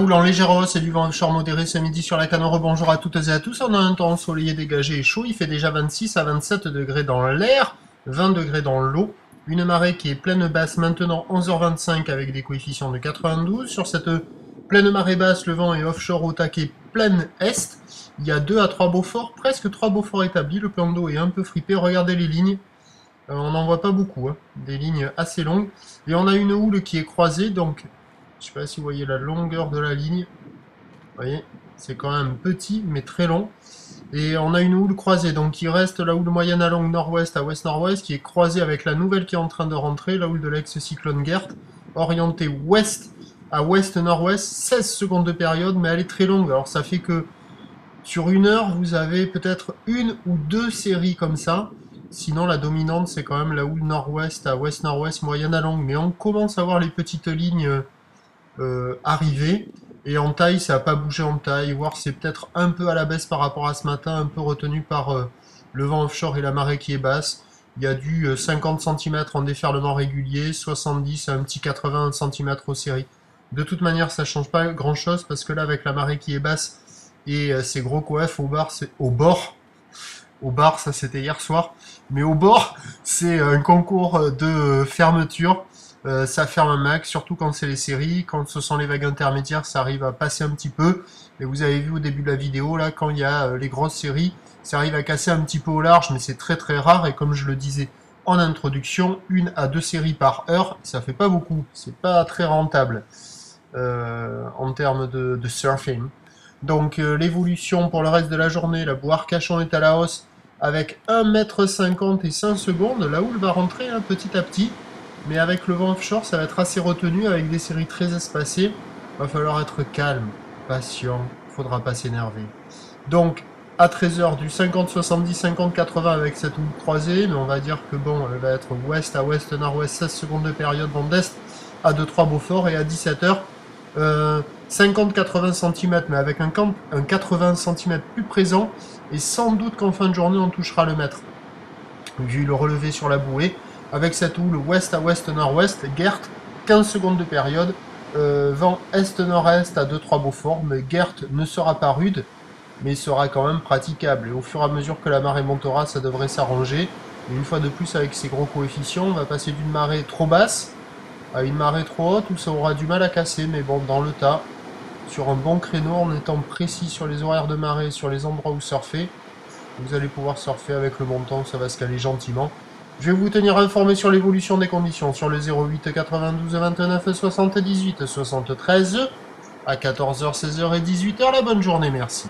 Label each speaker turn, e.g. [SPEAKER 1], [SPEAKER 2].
[SPEAKER 1] houle en légère hausse et du vent offshore modéré ce midi sur la Canore. Bonjour à toutes et à tous. On a un temps ensoleillé, dégagé et chaud. Il fait déjà 26 à 27 degrés dans l'air, 20 degrés dans l'eau. Une marée qui est pleine basse maintenant 11h25 avec des coefficients de 92. Sur cette pleine marée basse, le vent est offshore au taquet pleine est. Il y a 2 à 3 Beaufort, presque 3 Beaufort établis. Le plan d'eau est un peu fripé. Regardez les lignes. On n'en voit pas beaucoup, hein. Des lignes assez longues. Et on a une houle qui est croisée, donc je ne sais pas si vous voyez la longueur de la ligne. Vous voyez, c'est quand même petit, mais très long. Et on a une houle croisée, donc il reste la houle moyenne à longue nord-ouest à ouest-nord-ouest, qui est croisée avec la nouvelle qui est en train de rentrer, la houle de l'ex-cyclone Gert, orientée ouest à ouest-nord-ouest, 16 secondes de période, mais elle est très longue. Alors ça fait que sur une heure, vous avez peut-être une ou deux séries comme ça. Sinon, la dominante, c'est quand même la houle nord-ouest à ouest-nord-ouest, moyenne à longue. Mais on commence à voir les petites lignes arriver. Et en taille, ça n'a pas bougé en taille. Voire c'est peut-être un peu à la baisse par rapport à ce matin, un peu retenu par le vent offshore et la marée qui est basse. Il y a du 50 cm en déferlement régulier, 70 à un petit 80 cm aux séries. De toute manière, ça ne change pas grand-chose parce que là, avec la marée qui est basse et ces gros coefs au bar, ça c'était hier soir, mais au bord, c'est un concours de fermeture. Ça ferme un max, surtout quand c'est les séries. Quand ce sont les vagues intermédiaires, ça arrive à passer un petit peu. Et vous avez vu au début de la vidéo, là, quand il y a les grosses séries, ça arrive à casser un petit peu au large, mais c'est très très rare. Et comme je le disais en introduction, 1 à 2 séries par heure, ça fait pas beaucoup. C'est pas très rentable en termes de surfing. Donc l'évolution pour le reste de la journée, la boue Arcachon est à la hausse avec 1,50 m et 5 secondes. La houle va rentrer petit à petit, mais avec le vent offshore, ça va être assez retenu avec des séries très espacées. Va falloir être calme, patient, faudra pas s'énerver. Donc à 13h du 50-70, 50-80 avec cette houle croisée, mais on va dire que bon, elle va être ouest à ouest, nord-ouest, 16 secondes de période, vent d'est à 2-3 Beaufort, et à 17h, 50-80 cm, mais avec un 80 cm plus présent, et sans doute qu'en fin de journée on touchera le mètre. Vu le relevé sur la bouée, avec cette houle ouest à ouest nord-ouest, Gert, 15 secondes de période, vent est-nord-est à 2-3 Beaufort, mais Gert ne sera pas rude, mais sera quand même praticable, et au fur et à mesure que la marée montera, ça devrait s'arranger. Et une fois de plus, avec ces gros coefficients, on va passer d'une marée trop basse à une marée trop haute où ça aura du mal à casser, mais bon, dans le tas, sur un bon créneau, en étant précis sur les horaires de marée, sur les endroits où surfer, vous allez pouvoir surfer avec le montant, ça va se caler gentiment. Je vais vous tenir informé sur l'évolution des conditions sur le 08 92 29 78 73 à 14h, 16h et 18h. La bonne journée, merci.